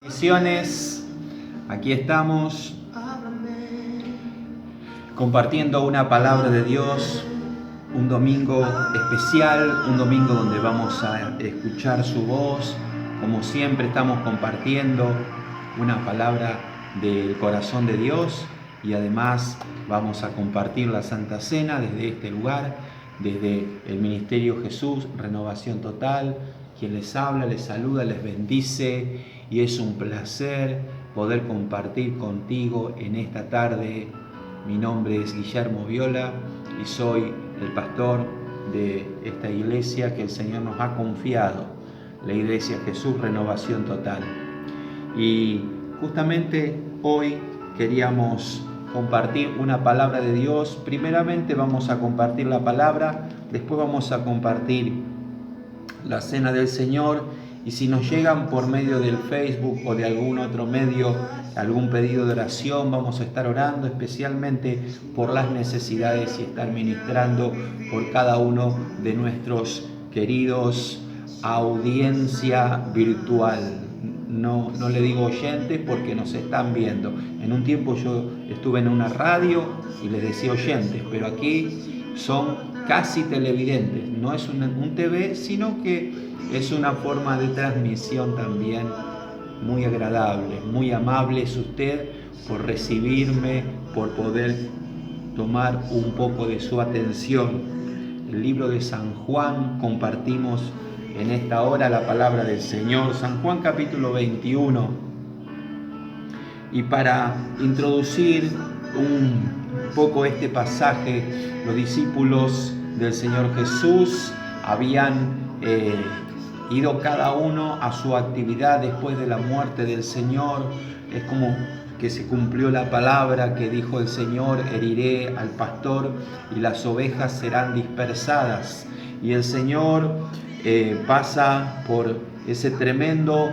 Bendiciones, aquí estamos compartiendo una palabra de Dios, un domingo especial, un domingo donde vamos a escuchar su voz. Como siempre estamos compartiendo una palabra del corazón de Dios y además vamos a compartir la Santa Cena desde este lugar, desde el Ministerio Jesús, Renovación Total. Quien les habla, les saluda, les bendice y es un placer poder compartir contigo en esta tarde. Mi nombre es Guillermo Viola y soy el pastor de esta iglesia que el Señor nos ha confiado, la Iglesia Jesús Renovación Total. Y justamente hoy queríamos compartir una palabra de Dios. Primeramente vamos a compartir la palabra, después vamos a compartir la cena del Señor, y si nos llegan por medio del Facebook o de algún otro medio algún pedido de oración, vamos a estar orando especialmente por las necesidades y estar ministrando por cada uno de nuestros queridos audiencia virtual. No le digo oyentes porque nos están viendo. En un tiempo yo estuve en una radio y les decía oyentes, pero aquí son casi televidentes. No es un TV, sino que es una forma de transmisión también muy agradable, muy amable es usted por recibirme, por poder tomar un poco de su atención. El libro de San Juan, compartimos en esta hora la palabra del Señor, San Juan capítulo 21. Y para introducir un poco este pasaje, los discípulos del Señor Jesús habían ido cada uno a su actividad después de la muerte del Señor. Es como que se cumplió la palabra que dijo el Señor: heriré al pastor y las ovejas serán dispersadas. Y el Señor pasa por ese tremendo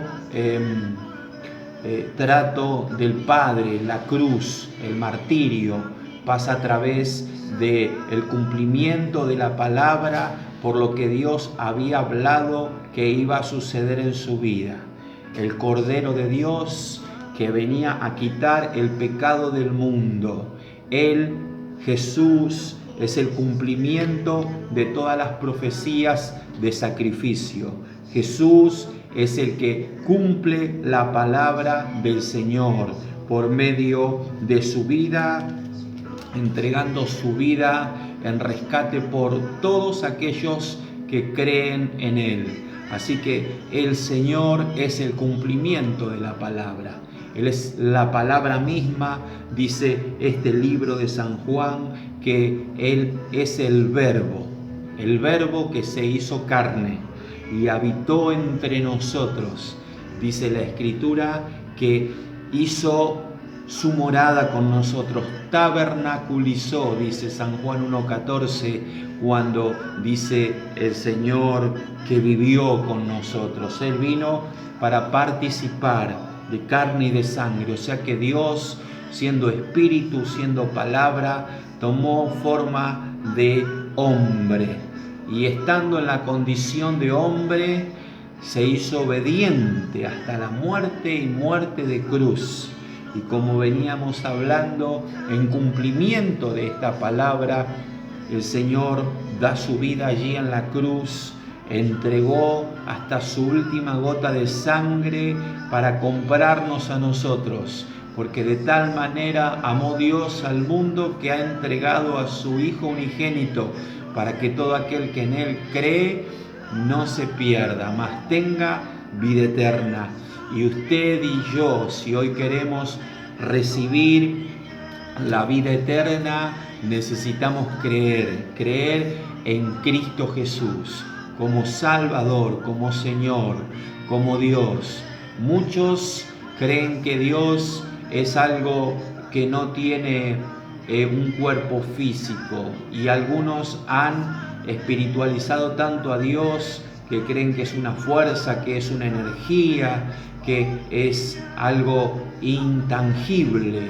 trato del Padre, la cruz, el martirio, pasa a través del cumplimiento de la palabra por lo que Dios había hablado que iba a suceder en su vida. El Cordero de Dios que venía a quitar el pecado del mundo. Él, Jesús, es el cumplimiento de todas las profecías de sacrificio. Jesús es el que cumple la palabra del Señor por medio de su vida, entregando su vida en rescate por todos aquellos que creen en Él. Así que el Señor es el cumplimiento de la palabra. Él es la palabra misma, dice este libro de San Juan, que Él es el verbo que se hizo carne y habitó entre nosotros. Dice la Escritura que hizo su morada con nosotros, tabernaculizó, dice San Juan 1:14, cuando dice el Señor que vivió con nosotros. Él vino para participar de carne y de sangre, o sea que Dios, siendo espíritu, siendo palabra, tomó forma de hombre y estando en la condición de hombre se hizo obediente hasta la muerte y muerte de cruz. Y como veníamos hablando, en cumplimiento de esta palabra, el Señor da su vida allí en la cruz, entregó hasta su última gota de sangre para comprarnos a nosotros, porque de tal manera amó Dios al mundo que ha entregado a su Hijo unigénito, para que todo aquel que en Él cree no se pierda, mas tenga vida eterna. Y usted y yo, si hoy queremos recibir la vida eterna, necesitamos creer en Cristo Jesús como Salvador, como Señor, como Dios. Muchos creen que Dios es algo que no tiene un cuerpo físico, y algunos han espiritualizado tanto a Dios que creen que es una fuerza, que es una energía, que es algo intangible.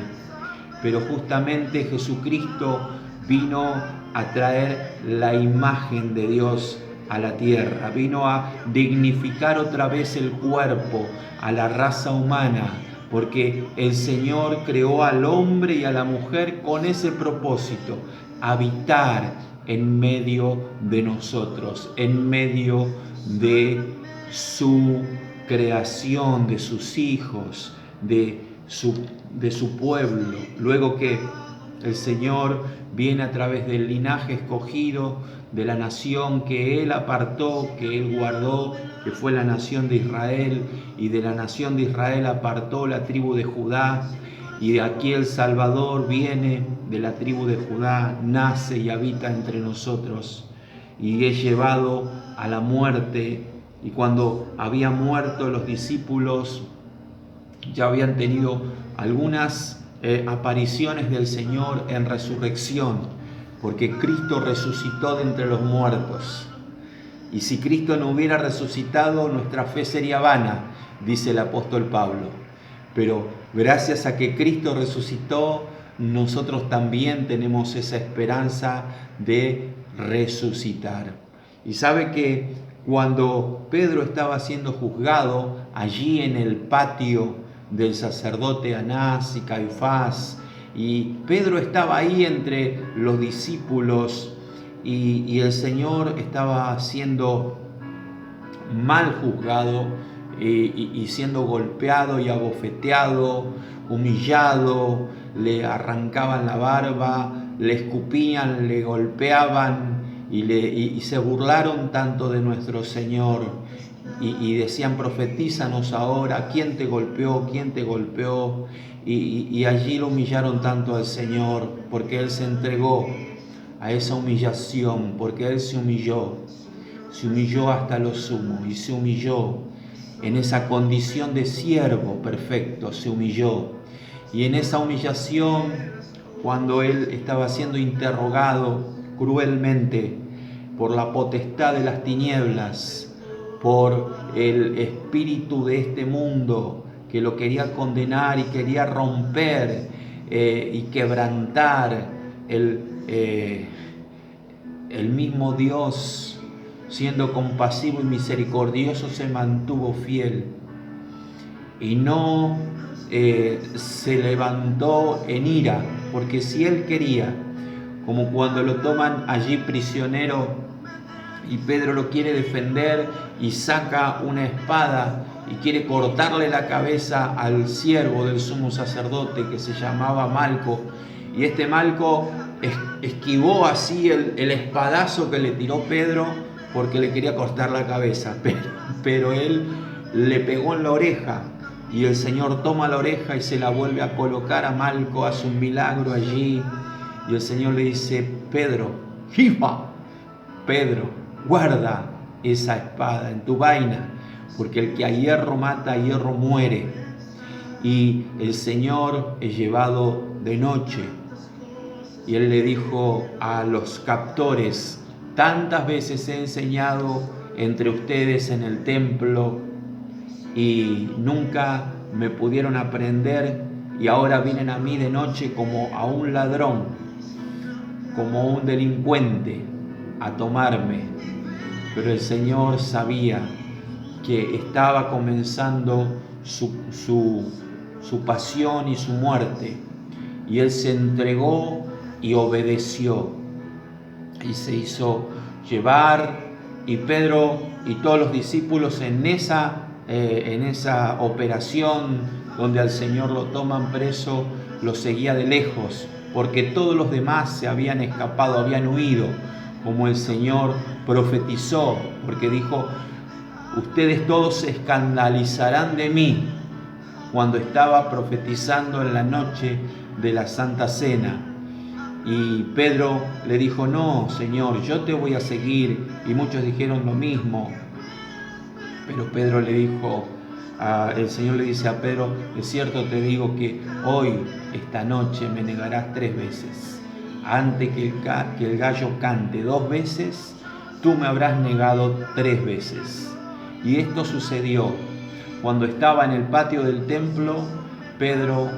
Pero justamente Jesucristo vino a traer la imagen de Dios a la tierra, vino a dignificar otra vez el cuerpo, a la raza humana, porque el Señor creó al hombre y a la mujer con ese propósito, habitar en medio de nosotros, en medio de su creación, de sus hijos, de su pueblo. Luego que el Señor viene a través del linaje escogido, de la nación que Él apartó, que Él guardó, que fue la nación de Israel, y de la nación de Israel apartó la tribu de Judá, y de aquí el Salvador viene de la tribu de Judá, nace y habita entre nosotros, y es llevado a la muerte. Y cuando había muerto, los discípulos ya habían tenido algunas apariciones del Señor en resurrección, porque Cristo resucitó de entre los muertos. Y si Cristo no hubiera resucitado, nuestra fe sería vana, dice el apóstol Pablo. Pero gracias a que Cristo resucitó, nosotros también tenemos esa esperanza de resucitar. Y sabe que cuando Pedro estaba siendo juzgado allí en el patio del sacerdote Anás y Caifás, y Pedro estaba ahí entre los discípulos, y el Señor estaba siendo mal juzgado y siendo golpeado y abofeteado, humillado, le arrancaban la barba, le escupían, le golpeaban y se burlaron tanto de nuestro Señor y decían: profetízanos ahora, ¿quién te golpeó? ¿Quién te golpeó? Y allí lo humillaron tanto al Señor, porque Él se entregó a esa humillación, porque Él se humilló hasta lo sumo, y se humilló en esa condición de siervo perfecto, se humilló. Y en esa humillación, cuando Él estaba siendo interrogado cruelmente por la potestad de las tinieblas, por el espíritu de este mundo que lo quería condenar y quería romper y quebrantar, el mismo Dios, siendo compasivo y misericordioso, se mantuvo fiel y no se levantó en ira, porque si Él quería, como cuando lo toman allí prisionero y Pedro lo quiere defender y saca una espada y quiere cortarle la cabeza al siervo del sumo sacerdote que se llamaba Malco, y este Malco esquivó así el espadazo que le tiró Pedro porque le quería cortar la cabeza, pero él le pegó en la oreja, y el Señor toma la oreja y se la vuelve a colocar a Malco, hace un milagro allí, y el Señor le dice: Pedro, ¡jifa! Pedro, guarda esa espada en tu vaina, porque el que a hierro mata, a hierro muere. Y el Señor es llevado de noche, y Él le dijo a los captores: tantas veces he enseñado entre ustedes en el templo y nunca me pudieron aprender, y ahora vienen a mí de noche como a un ladrón, como un delincuente, a tomarme. Pero el Señor sabía que estaba comenzando su pasión y su muerte, y Él se entregó y obedeció y se hizo llevar, y Pedro y todos los discípulos en esa operación donde al Señor lo toman preso, lo seguía de lejos, porque todos los demás se habían escapado, habían huido, como el Señor profetizó, porque dijo: ustedes todos se escandalizarán de mí, cuando estaba profetizando en la noche de la Santa Cena. Y Pedro le dijo: no, Señor, yo te voy a seguir. Y muchos dijeron lo mismo. Pero Pedro le dijo, el Señor le dice a Pedro: de cierto te digo que hoy, esta noche, me negarás 3 veces. Antes que el gallo cante 2 veces, tú me habrás negado 3 veces. Y esto sucedió cuando estaba en el patio del templo. Pedro,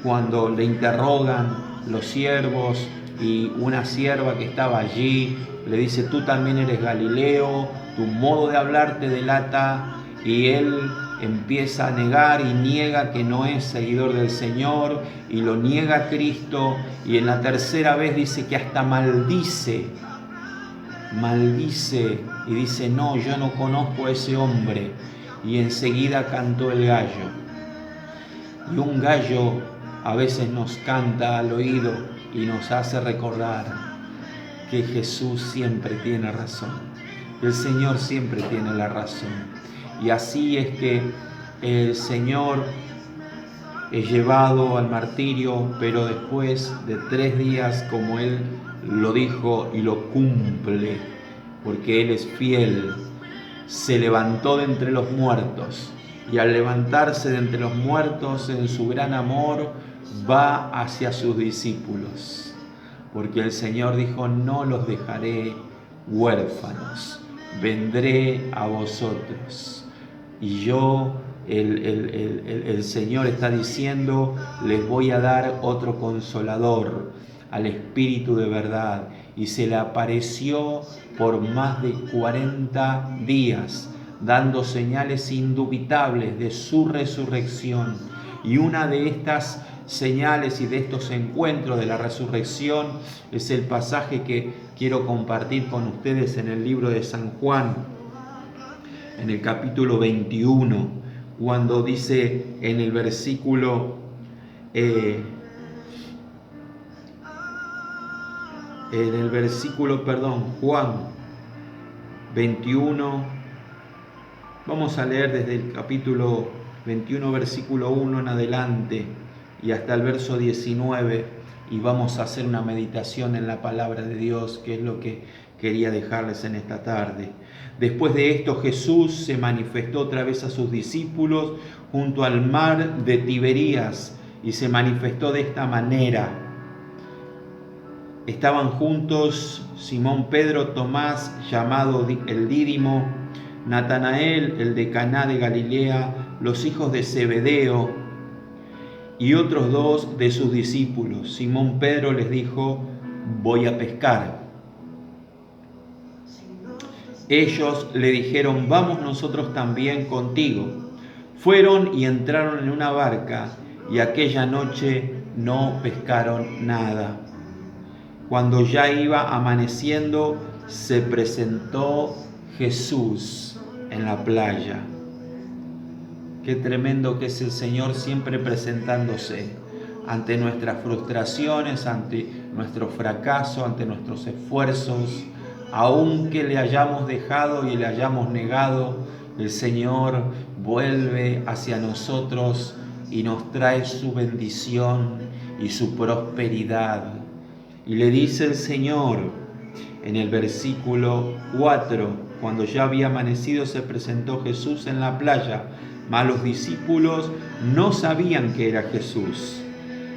cuando le interrogan los siervos y una sierva que estaba allí, le dice: tú también eres Galileo. tu modo de hablar te delata, y él empieza a negar y niega que no es seguidor del Señor, y lo niega a Cristo, y en la tercera vez dice que hasta maldice, y dice: no, yo no conozco a ese hombre, y enseguida cantó el gallo. Y un gallo a veces nos canta al oído y nos hace recordar que Jesús siempre tiene razón, el Señor siempre tiene la razón. Y así es que el Señor es llevado al martirio, pero después de 3 días, como Él lo dijo y lo cumple, porque Él es fiel, se levantó de entre los muertos. Y al levantarse de entre los muertos, en su gran amor, va hacia sus discípulos. Porque el Señor dijo: no los dejaré huérfanos, vendré a vosotros. Y yo, el Señor está diciendo: les voy a dar otro consolador, al Espíritu de verdad. Y se le apareció por más de 40 días, dando señales indubitables de su resurrección. Y una de estas señales y de estos encuentros de la resurrección es el pasaje que quiero compartir con ustedes en el libro de San Juan, en el capítulo 21, cuando dice en el versículo Juan 21, vamos a leer desde el capítulo 21, versículo 1 en adelante y hasta el verso 19, y vamos a hacer una meditación en la palabra de Dios, que es lo que quería dejarles en esta tarde. Después de esto, Jesús se manifestó otra vez a sus discípulos junto al mar de Tiberías, y se manifestó de esta manera. Estaban juntos Simón Pedro, Tomás, llamado el Dídimo, Natanael, el de Caná de Galilea, los hijos de Zebedeo, y otros 2 de sus discípulos. Simón Pedro les dijo: voy a pescar. Ellos le dijeron: vamos nosotros también contigo. Fueron y entraron en una barca, y aquella noche no pescaron nada. Cuando ya iba amaneciendo, se presentó Jesús en la playa. Qué tremendo que es el Señor, siempre presentándose ante nuestras frustraciones, ante nuestro fracaso, ante nuestros esfuerzos. Aunque le hayamos dejado y le hayamos negado, el Señor vuelve hacia nosotros y nos trae su bendición y su prosperidad. Y le dice el Señor en el versículo 4, cuando ya había amanecido, se presentó Jesús en la playa, mas los discípulos no sabían que era Jesús.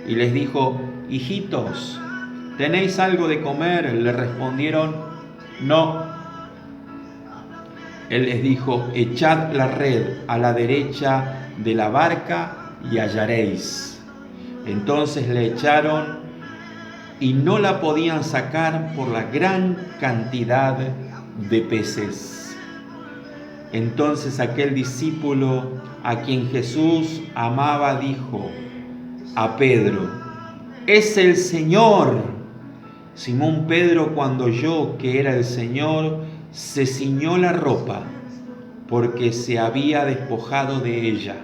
Y les dijo: hijitos, ¿tenéis algo de comer? Le respondieron: no. Él les dijo: echad la red a la derecha de la barca y hallaréis. Entonces le echaron y no la podían sacar por la gran cantidad de peces. Entonces aquel discípulo a quien Jesús amaba dijo a Pedro: ¡es el Señor! Simón Pedro, cuando oyó que era el Señor, se ciñó la ropa, porque se había despojado de ella,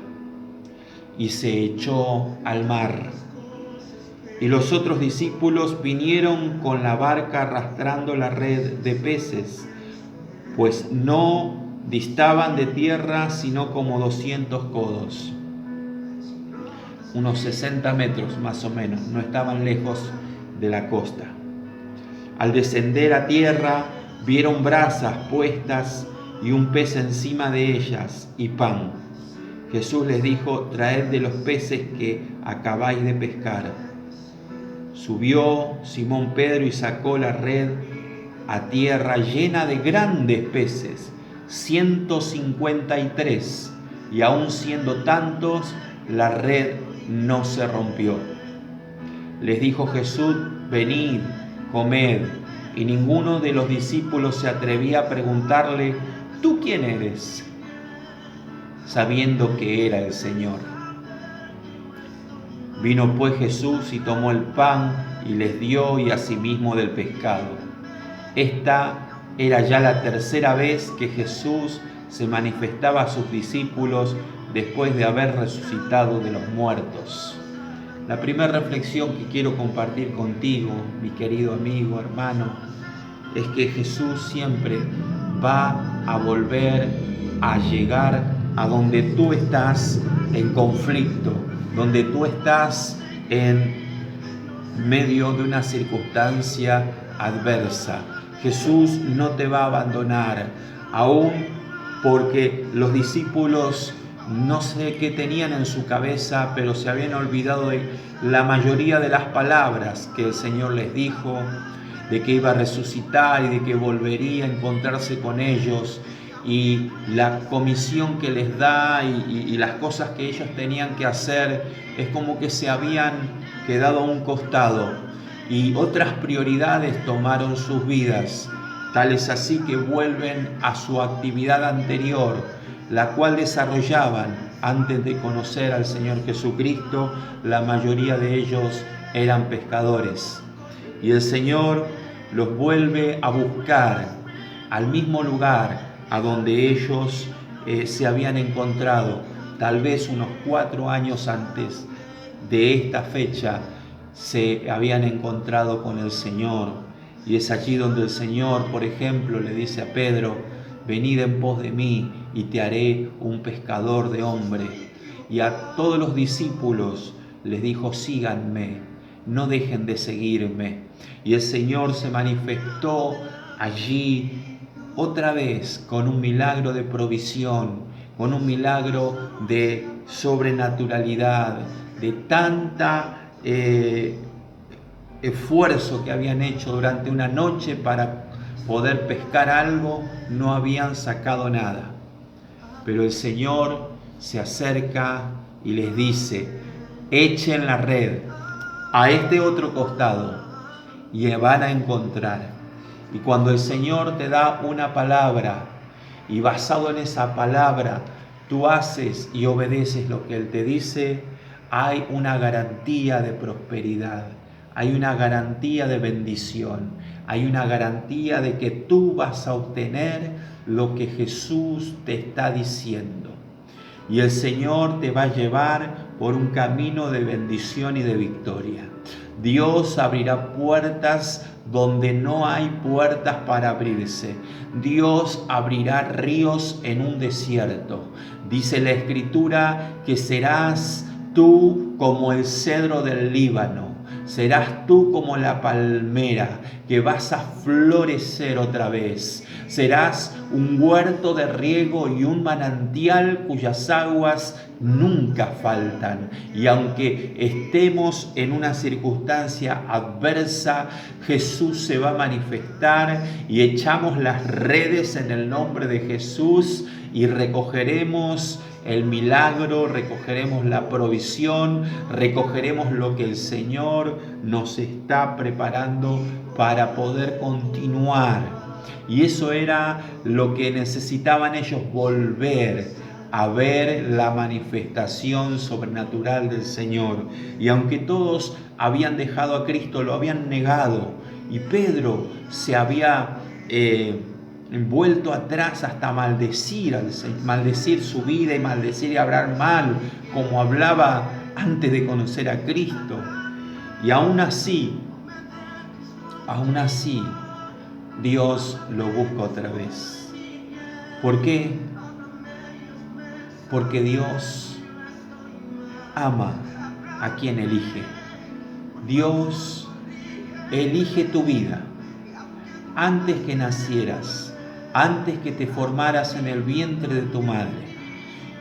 y se echó al mar. Y los otros discípulos vinieron con la barca arrastrando la red de peces, pues no distaban de tierra sino como 200 codos, unos 60 metros más o menos, no estaban lejos de la costa. Al descender a tierra, vieron brasas puestas y un pez encima de ellas y pan. Jesús les dijo: traed de los peces que acabáis de pescar. Subió Simón Pedro y sacó la red a tierra llena de grandes peces, 153, y aun siendo tantos, la red no se rompió. Les dijo Jesús: venid, comed. Y ninguno de los discípulos se atrevía a preguntarle: ¿tú quién eres? Sabiendo que era el Señor. Vino pues Jesús y tomó el pan y les dio, y asimismo del pescado. Esta era ya la tercera vez que Jesús se manifestaba a sus discípulos después de haber resucitado de los muertos. La primera reflexión que quiero compartir contigo, mi querido amigo, hermano, es que Jesús siempre va a volver a llegar a donde tú estás en conflicto, donde tú estás en medio de una circunstancia adversa. Jesús no te va a abandonar, aún porque los discípulos no sé qué tenían en su cabeza, pero se habían olvidado de la mayoría de las palabras que el Señor les dijo, de que iba a resucitar y de que volvería a encontrarse con ellos, y la comisión que les da y las cosas que ellos tenían que hacer, es como que se habían quedado a un costado y otras prioridades tomaron sus vidas. Tal es así que vuelven a su actividad anterior, la cual desarrollaban antes de conocer al Señor Jesucristo. La mayoría de ellos eran pescadores. Y el Señor los vuelve a buscar al mismo lugar a donde ellos se habían encontrado, tal vez unos 4 años antes de esta fecha, se habían encontrado con el Señor. Y es allí donde el Señor, por ejemplo, le dice a Pedro: venid en pos de mí y te haré un pescador de hombres. Y a todos los discípulos les dijo: síganme, no dejen de seguirme. Y el Señor se manifestó allí otra vez con un milagro de provisión, con un milagro de sobrenaturalidad, de tanta esfuerzo que habían hecho durante una noche para poder pescar algo, no habían sacado nada. Pero el Señor se acerca y les dice: echen la red a este otro costado y van a encontrar. Y cuando el Señor te da una palabra y basado en esa palabra tú haces y obedeces lo que Él te dice, hay una garantía de prosperidad, hay una garantía de bendición, hay una garantía de que tú vas a obtener lo que Jesús te está diciendo. Y el Señor te va a llevar por un camino de bendición y de victoria. Dios abrirá puertas donde no hay puertas para abrirse. Dios abrirá ríos en un desierto. Dice la Escritura que serás tú como el cedro del Líbano. Serás tú como la palmera, que vas a florecer otra vez. Serás un huerto de riego y un manantial cuyas aguas nunca faltan. Y aunque estemos en una circunstancia adversa, Jesús se va a manifestar y echamos las redes en el nombre de Jesús y recogeremos el milagro, recogeremos la provisión, recogeremos lo que el Señor nos está preparando para poder continuar. Y eso era lo que necesitaban ellos, volver a ver la manifestación sobrenatural del Señor. Y aunque todos habían dejado a Cristo, lo habían negado, y Pedro se había vuelto atrás hasta maldecir su vida y maldecir y hablar mal, como hablaba antes de conocer a Cristo. Y aún así, Dios lo busca otra vez. ¿Por qué? Porque Dios ama a quien elige. Dios elige tu vida. Antes que nacieras, antes que te formaras en el vientre de tu madre,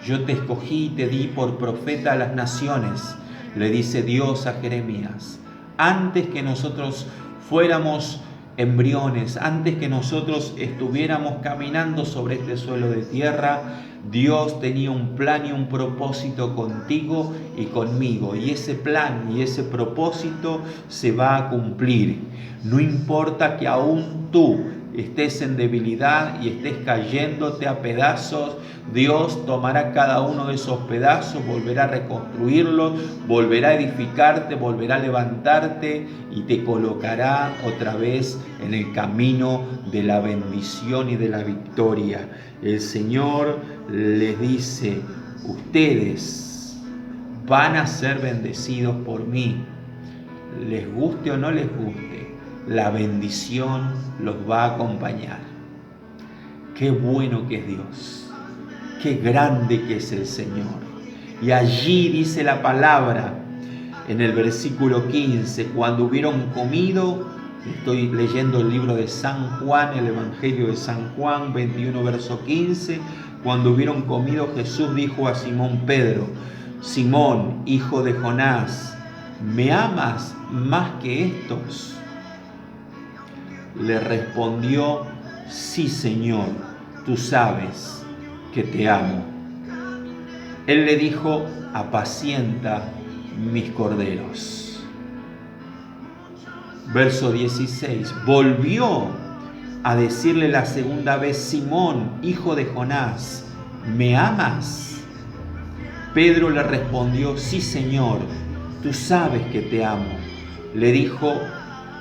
yo te escogí y te di por profeta a las naciones, le dice Dios a Jeremías. Antes que nosotros fuéramos embriones, antes que nosotros estuviéramos caminando sobre este suelo de tierra, Dios tenía un plan y un propósito contigo y conmigo, y ese plan y ese propósito se va a cumplir. No importa que aún tú estés en debilidad y estés cayéndote a pedazos, Dios tomará cada uno de esos pedazos, volverá a reconstruirlos, volverá a edificarte, volverá a levantarte y te colocará otra vez en el camino de la bendición y de la victoria. El Señor les dice: ustedes van a ser bendecidos por mí. Les guste o no les guste, la bendición los va a acompañar. Qué bueno que es Dios. Qué grande que es el Señor. Y allí dice la palabra en el versículo 15, cuando hubieron comido, estoy leyendo el libro de San Juan, el Evangelio de San Juan, 21, verso 15, cuando hubieron comido, Jesús dijo a Simón Pedro: Simón, hijo de Jonás, ¿me amas más que estos? Le respondió: sí, Señor, tú sabes que te amo. Él le dijo: apacienta mis corderos. Verso 16, volvió a decirle la segunda vez: Simón, hijo de Jonás, ¿me amas? Pedro le respondió: sí, Señor, tú sabes que te amo. Le dijo: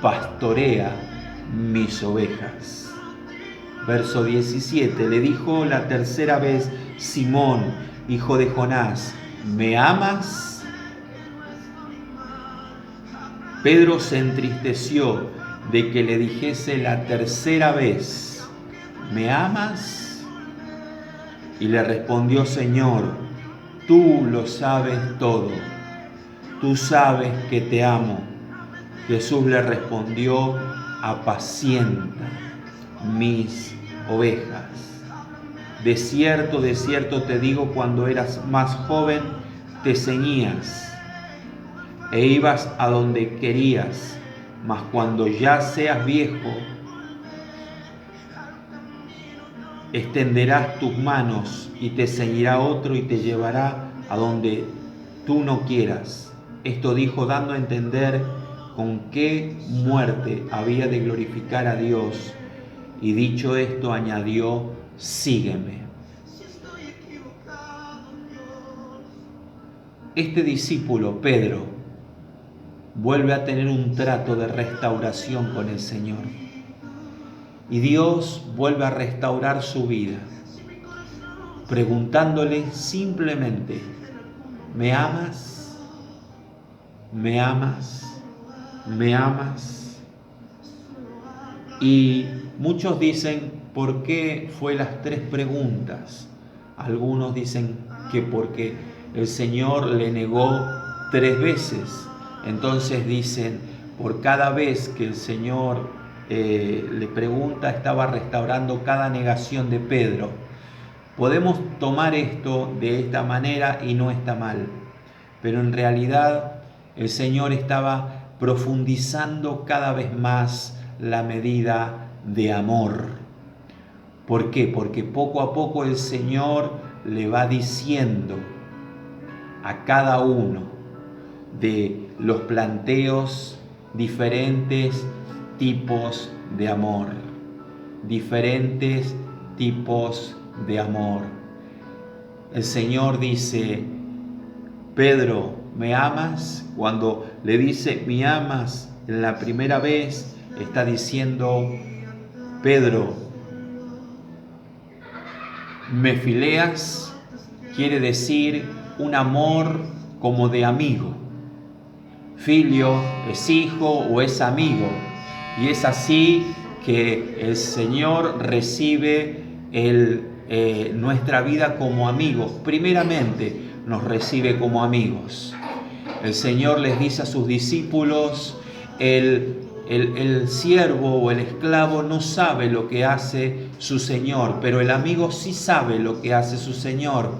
pastorea mis ovejas. Verso 17, le dijo la tercera vez: Simón, hijo de Jonás, ¿me amas? Pedro se entristeció de que le dijese la tercera vez: ¿me amas? Y le respondió: Señor, tú lo sabes todo, tú sabes que te amo. Jesús le respondió: apacienta mis ovejas. De cierto te digo, cuando eras más joven te ceñías e ibas a donde querías, mas cuando ya seas viejo, extenderás tus manos y te ceñirá otro y te llevará a donde tú no quieras. Esto dijo dando a entender con qué muerte había de glorificar a Dios. Y dicho esto, añadió: sígueme. Este discípulo, Pedro, vuelve a tener un trato de restauración con el Señor. Y Dios vuelve a restaurar su vida, preguntándole simplemente: ¿me amas? ¿Me amas? ¿Me amas? Y muchos dicen: ¿por qué fue las 3 preguntas? Algunos dicen que porque el Señor le negó 3 veces. Entonces dicen, por cada vez que el Señor le pregunta, estaba restaurando cada negación de Pedro. Podemos tomar esto de esta manera y no está mal. Pero en realidad el Señor estaba profundizando cada vez más la medida de amor. ¿Por qué? Porque poco a poco el Señor le va diciendo a cada uno de los planteos diferentes tipos de amor. Diferentes tipos de amor. El Señor dice: Pedro, ¿me amas? Cuando le dice ¿me amas? En la primera vez está diciendo: Pedro, me fileas, quiere decir un amor como de amigo. Filio es hijo o es amigo. Y es así que el Señor recibe nuestra vida como amigos. Primeramente nos recibe como amigos. El Señor les dice a sus discípulos: el siervo o el esclavo no sabe lo que hace su Señor, pero el amigo sí sabe lo que hace su Señor.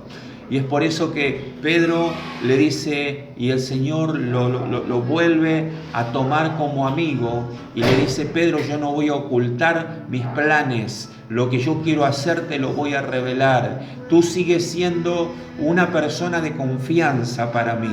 Y es por eso que Pedro le dice, y el Señor lo vuelve a tomar como amigo, y le dice: Pedro, yo no voy a ocultar mis planes, lo que yo quiero hacer te lo voy a revelar. Tú sigues siendo una persona de confianza para mí.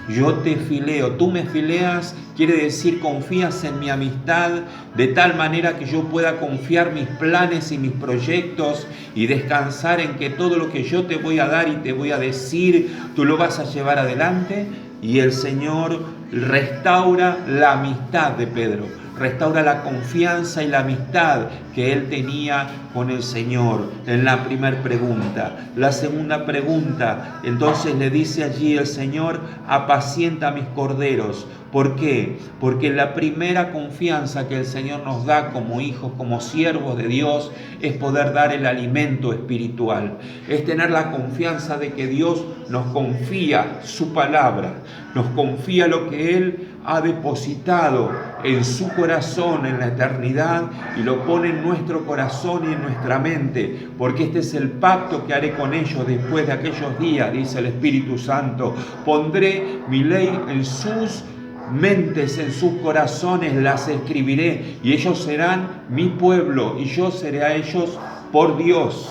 Yo te fileo, tú me fileas, quiere decir confías en mi amistad de tal manera que yo pueda confiar mis planes y mis proyectos y descansar en que todo lo que yo te voy a dar y te voy a decir, tú lo vas a llevar adelante. Y el Señor restaura la amistad de Pedro, restaura la confianza y la amistad que él tenía con el Señor en la primera pregunta. La segunda pregunta, entonces le dice allí el Señor, apacienta mis corderos. ¿Por qué? Porque la primera confianza que el Señor nos da como hijos, como siervos de Dios, es poder dar el alimento espiritual. Es tener la confianza de que Dios nos confía su palabra, nos confía lo que Él ha depositado en su corazón en la eternidad y lo pone en nuestro corazón y en nuestra mente, porque este es el pacto que haré con ellos después de aquellos días, dice el Espíritu Santo. Pondré mi ley en sus mentes, en sus corazones las escribiré, y ellos serán mi pueblo y yo seré a ellos por Dios.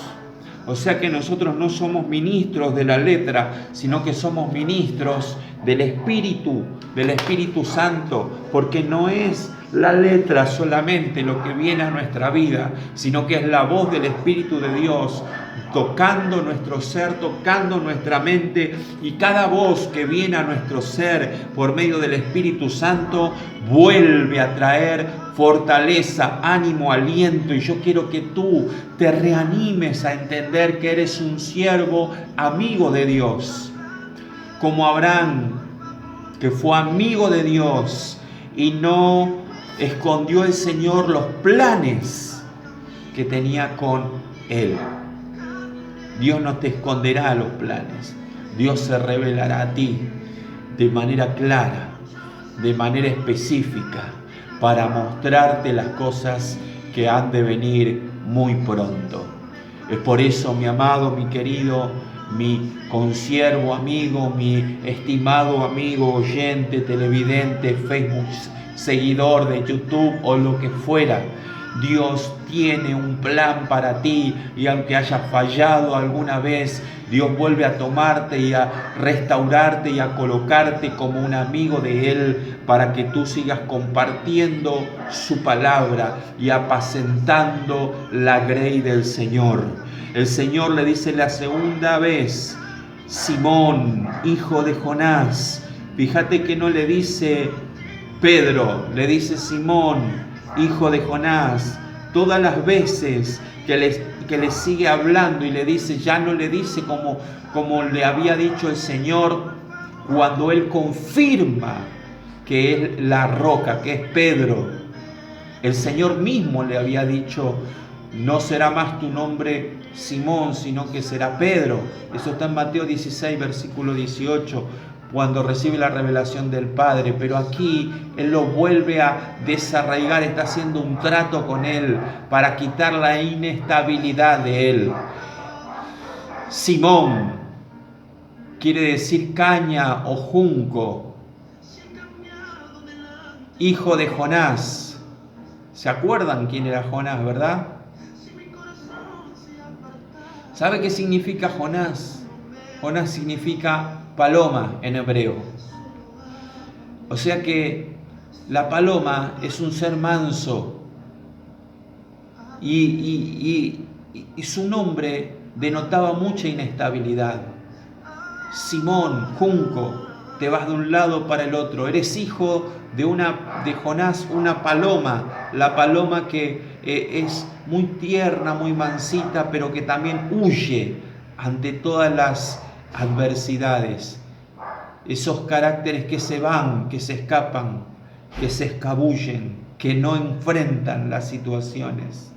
O sea que nosotros no somos ministros de la letra, sino que somos ministros del Espíritu Santo, porque no es la letra solamente lo que viene a nuestra vida, sino que es la voz del Espíritu de Dios tocando nuestro ser, tocando nuestra mente, y cada voz que viene a nuestro ser por medio del Espíritu Santo vuelve a traer fortaleza, ánimo, aliento. Y yo quiero que tú te reanimes a entender que eres un siervo amigo de Dios, como Abraham, que fue amigo de Dios y no escondió el Señor los planes que tenía con él. Dios no te esconderá los planes. Dios se revelará a ti de manera clara, de manera específica, para mostrarte las cosas que han de venir muy pronto. Es por eso, mi amado, mi querido, mi consiervo amigo, mi estimado amigo, oyente, televidente, Facebook, seguidor de YouTube o lo que fuera, Dios tiene un plan para ti, y aunque hayas fallado alguna vez, Dios vuelve a tomarte y a restaurarte y a colocarte como un amigo de Él, para que tú sigas compartiendo su palabra y apacentando la grey del Señor. El Señor le dice la segunda vez, Simón, hijo de Jonás. Fíjate que no le dice Pedro, le dice Simón, hijo de Jonás. Todas las veces que le sigue hablando y le dice, ya no le dice como le había dicho el Señor cuando Él confirma que es la roca, que es Pedro. El Señor mismo le había dicho, no será más tu nombre Simón, sino que será Pedro. Eso está en Mateo 16, versículo 18. Cuando recibe la revelación del Padre, pero aquí Él lo vuelve a desarraigar, está haciendo un trato con Él para quitar la inestabilidad de Él. Simón quiere decir caña o junco, hijo de Jonás. ¿Se acuerdan quién era Jonás, verdad? ¿Sabe qué significa Jonás? Jonás significa paloma en hebreo. O sea que la paloma es un ser manso y su nombre denotaba mucha inestabilidad. Simón, junco, te vas de un lado para el otro. Eres hijo de Jonás, una paloma, la paloma que es muy tierna, muy mansita, pero que también huye ante todas las adversidades, esos caracteres que se van, que se escapan, que se escabullen, que no enfrentan las situaciones.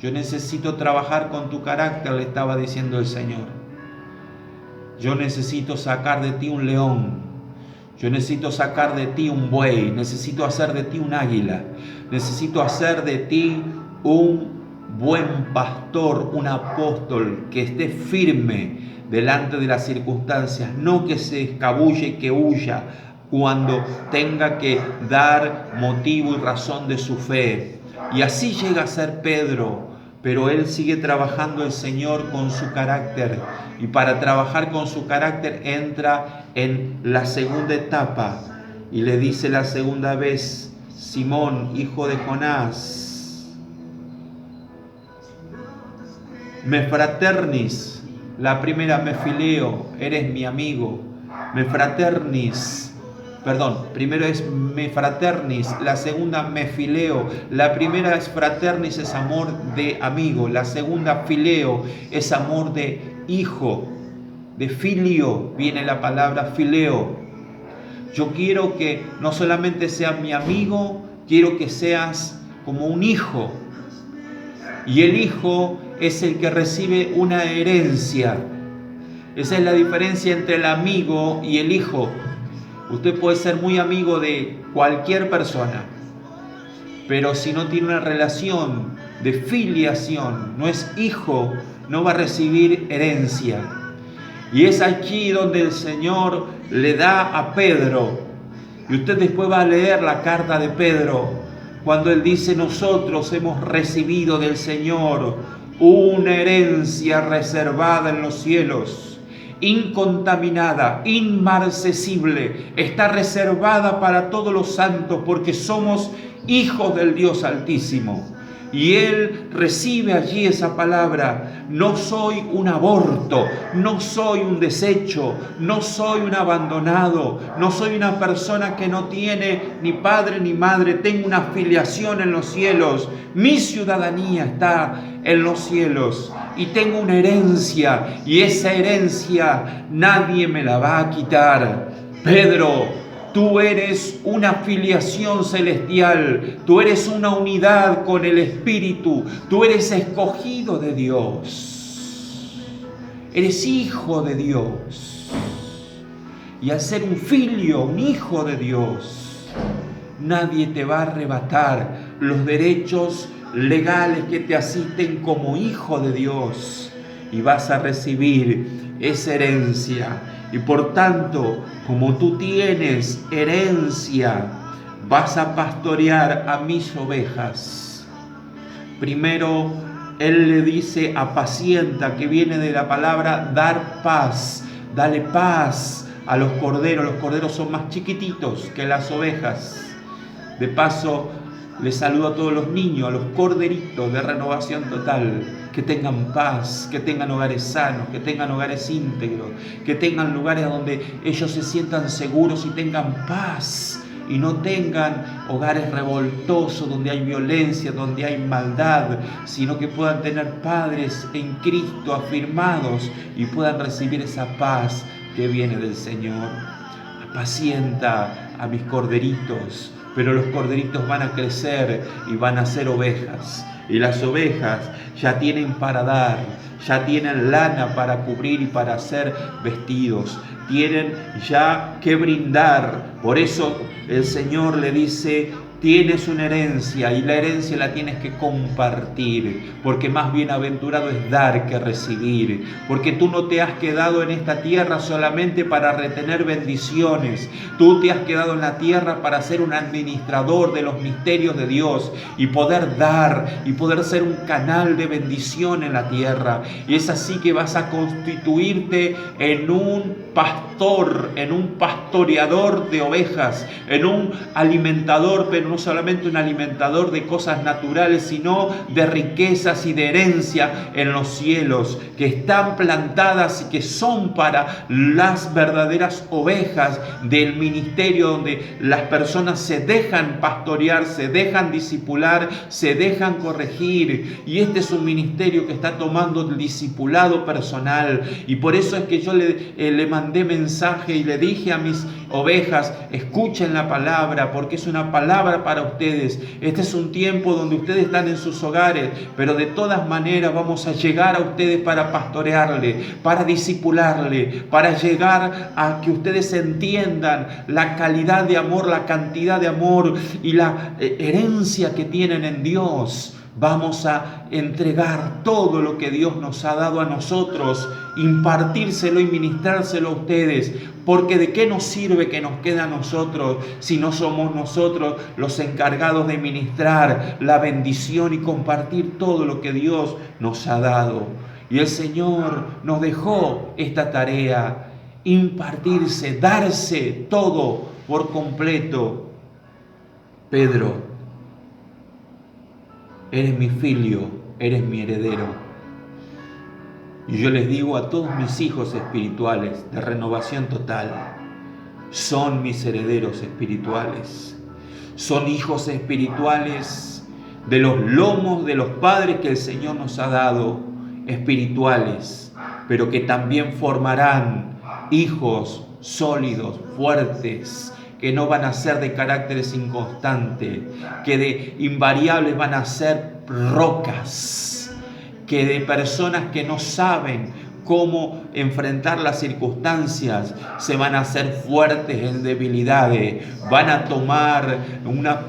Yo necesito trabajar con tu carácter, le estaba diciendo el Señor. Yo necesito sacar de ti un león, yo necesito sacar de ti un buey, necesito hacer de ti un águila, necesito hacer de ti un buen pastor, un apóstol que esté firme delante de las circunstancias, no que se escabulle, que huya cuando tenga que dar motivo y razón de su fe. Y así llega a ser Pedro, pero él sigue trabajando el Señor con su carácter. Y para trabajar con su carácter entra en la segunda etapa y le dice la segunda vez: Simón, hijo de Jonás, me fraternis. La primera, me fileo, eres mi amigo. Me fraternis. Perdón, primero es me fraternis, la segunda me fileo. La primera es fraternis, es amor de amigo. La segunda fileo es amor de hijo. De filio viene la palabra fileo. Yo quiero que no solamente seas mi amigo, quiero que seas como un hijo. Y el hijo es el que recibe una herencia. Esa es la diferencia entre el amigo y el hijo. Usted puede ser muy amigo de cualquier persona, pero si no tiene una relación de filiación, no es hijo, no va a recibir herencia. Y es aquí donde el Señor le da a Pedro, y usted después va a leer la carta de Pedro, cuando él dice: nosotros hemos recibido del Señor una herencia reservada en los cielos, incontaminada, inmarcesible, está reservada para todos los santos, porque somos hijos del Dios Altísimo. Y él recibe allí esa palabra: no soy un aborto, no soy un desecho, no soy un abandonado, no soy una persona que no tiene ni padre ni madre, tengo una filiación en los cielos, mi ciudadanía está en los cielos y tengo una herencia, y esa herencia nadie me la va a quitar. Pedro, tú eres una filiación celestial, tú eres una unidad con el Espíritu, tú eres escogido de Dios, eres hijo de Dios. Y al ser un filio, un hijo de Dios, nadie te va a arrebatar los derechos legales que te asisten como hijo de Dios, y vas a recibir esa herencia. Y por tanto, como tú tienes herencia, vas a pastorear a mis ovejas. Primero, él le dice apacienta, que viene de la palabra dar paz. Dale paz a los corderos. Los corderos son más chiquititos que las ovejas. De paso, les saludo a todos los niños, a los corderitos de Renovación Total. Que tengan paz, que tengan hogares sanos, que tengan hogares íntegros, que tengan lugares donde ellos se sientan seguros y tengan paz, y no tengan hogares revoltosos donde hay violencia, donde hay maldad, sino que puedan tener padres en Cristo afirmados y puedan recibir esa paz que viene del Señor. Apacienta a mis corderitos, pero los corderitos van a crecer y van a ser ovejas. Y las ovejas ya tienen para dar, ya tienen lana para cubrir y para hacer vestidos, tienen ya que brindar. Por eso el Señor le dice: tienes una herencia, y la herencia la tienes que compartir, porque más bienaventurado es dar que recibir, porque tú no te has quedado en esta tierra solamente para retener bendiciones, tú te has quedado en la tierra para ser un administrador de los misterios de Dios y poder dar y poder ser un canal de bendición en la tierra. Y es así que vas a constituirte en un pastor, en un pastoreador de ovejas, en un alimentador, pero no solamente un alimentador de cosas naturales, sino de riquezas y de herencia en los cielos, que están plantadas y que son para las verdaderas ovejas del ministerio, donde las personas se dejan pastorear, se dejan discipular, se dejan corregir. Y este es un ministerio que está tomando el discipulado personal, y por eso es que yo le mandé mensaje y le dije a mis ovejas: escuchen la palabra, porque es una palabra para ustedes. Este es un tiempo donde ustedes están en sus hogares, pero de todas maneras vamos a llegar a ustedes para pastorearle, para discipularle, para llegar a que ustedes entiendan la calidad de amor, la cantidad de amor y la herencia que tienen en Dios. Vamos a entregar todo lo que Dios nos ha dado a nosotros, impartírselo y ministrárselo a ustedes, porque ¿de qué nos sirve que nos quede a nosotros si no somos nosotros los encargados de ministrar la bendición y compartir todo lo que Dios nos ha dado? Y el Señor nos dejó esta tarea, impartirse, darse todo por completo. Pedro, eres mi filio, eres mi heredero. Y yo les digo a todos mis hijos espirituales de Renovación Total, son mis herederos espirituales. Son hijos espirituales de los lomos de los padres que el Señor nos ha dado, espirituales, pero que también formarán hijos sólidos, fuertes, que no van a ser de caracteres inconstantes, que de invariables van a ser rocas, que de personas que no saben cómo enfrentar las circunstancias se van a hacer fuertes en debilidades, van a tomar una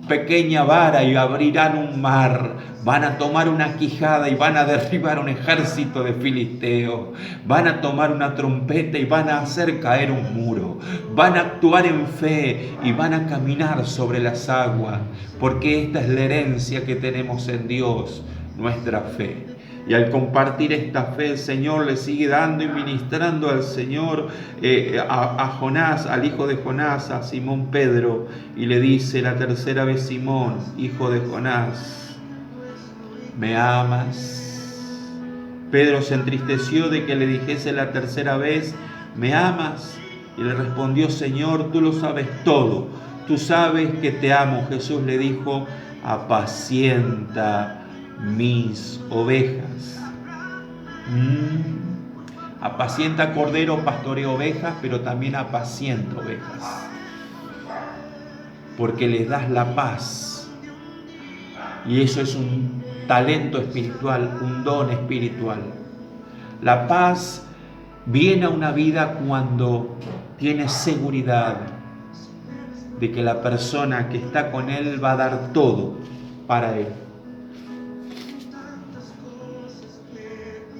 pequeña vara y abrirán un mar, van a tomar una quijada y van a derribar un ejército de filisteos, van a tomar una trompeta y van a hacer caer un muro, van a actuar en fe y van a caminar sobre las aguas, porque esta es la herencia que tenemos en Dios, nuestra fe. Y al compartir esta fe, el Señor le sigue dando y ministrando al Señor, a Jonás, al hijo de Jonás, a Simón Pedro, y le dice la tercera vez: Simón, hijo de Jonás, ¿me amas? Pedro se entristeció de que le dijese la tercera vez: ¿me amas? Y le respondió: Señor, tú lo sabes todo, tú sabes que te amo. Jesús le dijo: apacienta mis ovejas. Apacienta cordero, pastorea ovejas, pero también apacienta ovejas, porque les das la paz. Y eso es un talento espiritual, un don espiritual. La paz viene a una vida cuando tienes seguridad de que la persona que está con él va a dar todo para él.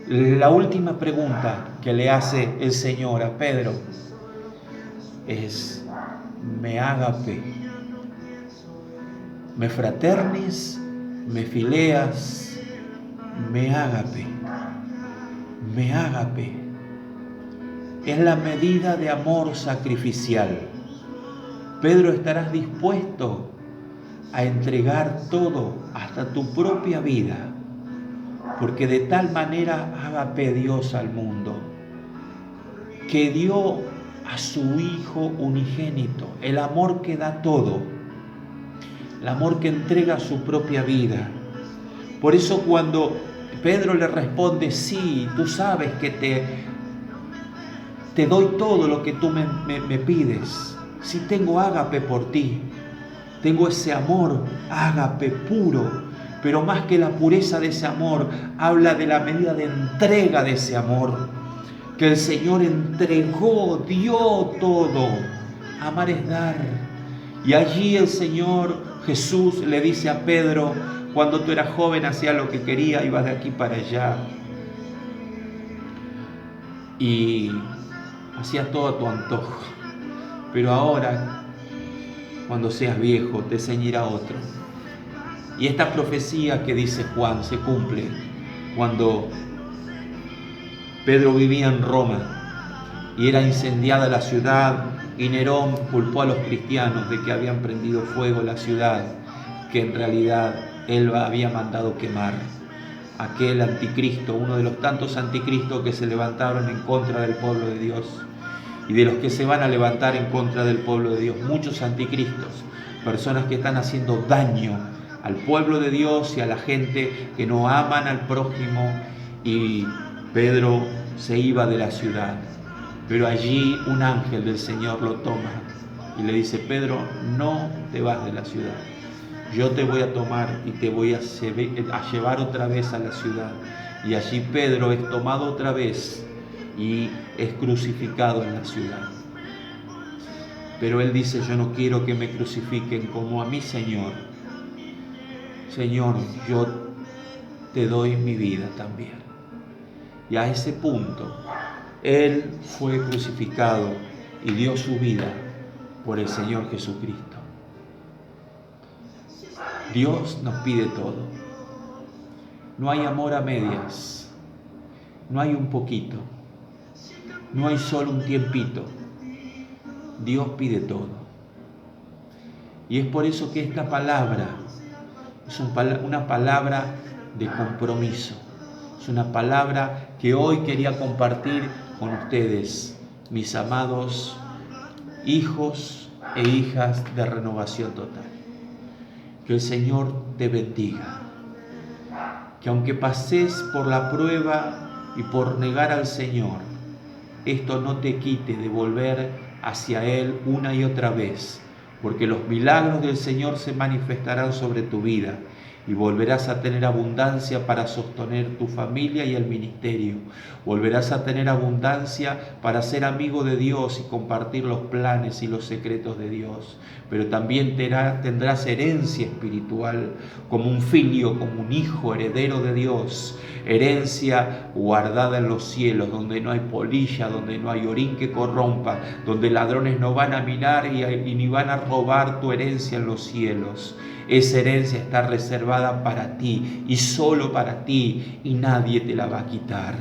La última pregunta que le hace el Señor a Pedro es: me agape, me fraternis, me fileas, me agape, me agape. Es la medida de amor sacrificial. Pedro, ¿estarás dispuesto a entregar todo, hasta tu propia vida? Porque de tal manera agape Dios al mundo, que dio a su Hijo unigénito, el amor que da todo, el amor que entrega su propia vida. Por eso cuando Pedro le responde: sí, tú sabes que te doy todo lo que tú me pides, sí tengo ágape por ti, tengo ese amor ágape puro. Pero más que la pureza de ese amor, habla de la medida de entrega de ese amor, que el Señor entregó, dio todo. Amar es dar. Y allí el Señor Jesús le dice a Pedro: cuando tú eras joven hacías lo que querías, ibas de aquí para allá y hacías todo a tu antojo. Pero ahora, cuando seas viejo, te ceñirá otro. Y esta profecía que dice Juan se cumple cuando Pedro vivía en Roma y era incendiada la ciudad, y Nerón culpó a los cristianos de que habían prendido fuego la ciudad, que en realidad él había mandado quemar. Aquel anticristo, uno de los tantos anticristos que se levantaron en contra del pueblo de Dios y de los que se van a levantar en contra del pueblo de Dios. Muchos anticristos, personas que están haciendo daño al pueblo de Dios y a la gente que no aman al prójimo. Y Pedro se iba de la ciudad, pero allí un ángel del Señor lo toma y le dice: Pedro, no te vas de la ciudad, yo te voy a tomar y te voy a llevar otra vez a la ciudad. Y allí Pedro es tomado otra vez y es crucificado en la ciudad. Pero él dice: yo no quiero que me crucifiquen como a mi Señor, Señor, yo te doy mi vida también. Y a ese punto, Él fue crucificado y dio su vida por el Señor Jesucristo. Dios nos pide todo. No hay amor a medias, no hay un poquito, no hay solo un tiempito. Dios pide todo. Y es por eso que esta palabra es una palabra de compromiso. Es una palabra que hoy quería compartir con ustedes, mis amados hijos e hijas de Renovación Total. Que el Señor te bendiga. Que aunque pases por la prueba y por negar al Señor, esto no te quite de volver hacia Él una y otra vez, porque los milagros del Señor se manifestarán sobre tu vida y volverás a tener abundancia para sostener tu familia y el ministerio. Volverás a tener abundancia para ser amigo de Dios y compartir los planes y los secretos de Dios. Pero también tendrás herencia espiritual como un filio, como un hijo heredero de Dios. Herencia guardada en los cielos, donde no hay polilla, donde no hay orín que corrompa, donde ladrones no van a minar y ni van a robar tu herencia en los cielos. Esa herencia está reservada para ti y solo para ti, y nadie te la va a quitar.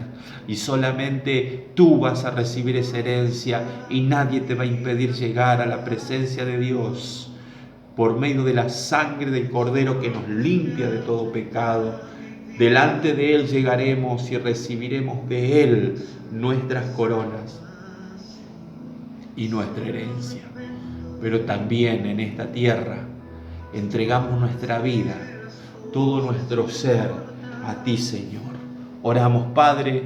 Y solamente tú vas a recibir esa herencia y nadie te va a impedir llegar a la presencia de Dios por medio de la sangre del Cordero que nos limpia de todo pecado. Delante de Él llegaremos y recibiremos de Él nuestras coronas y nuestra herencia. Pero también en esta tierra entregamos nuestra vida, todo nuestro ser a ti, Señor. Oramos, Padre,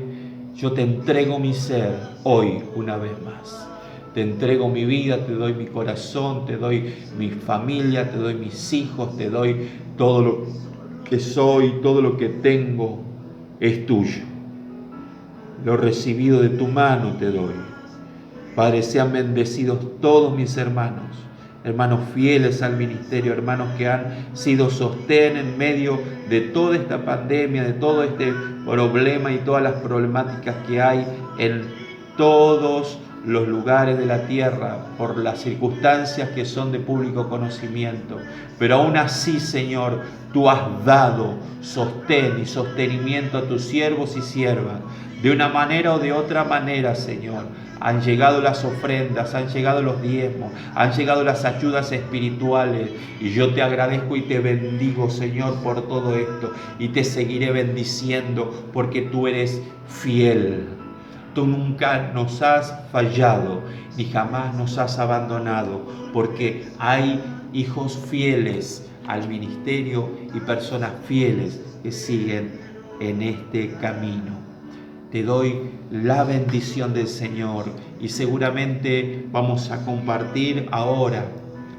yo te entrego mi ser hoy una vez más. Te entrego mi vida, te doy mi corazón, te doy mi familia, te doy mis hijos, te doy todo lo que soy, todo lo que tengo es tuyo. Lo recibido de tu mano te doy. Padre, sean bendecidos todos mis hermanos fieles al ministerio, hermanos que han sido sostén en medio de toda esta pandemia, de todo este problema y todas las problemáticas que hay en todos los lugares de la tierra por las circunstancias que son de público conocimiento. Pero aún así, Señor, tú has dado sostén y sostenimiento a tus siervos y siervas. De una manera o de otra manera, Señor, han llegado las ofrendas, han llegado los diezmos, han llegado las ayudas espirituales. Y yo te agradezco y te bendigo, Señor, por todo esto. Y te seguiré bendiciendo porque tú eres fiel. Tú nunca nos has fallado, ni jamás nos has abandonado, porque hay hijos fieles al ministerio y personas fieles que siguen en este camino. Te doy la bendición del Señor y seguramente vamos a compartir ahora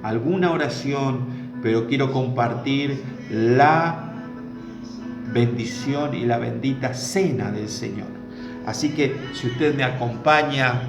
alguna oración, pero quiero compartir la bendición y la bendita cena del Señor. Así que si usted me acompaña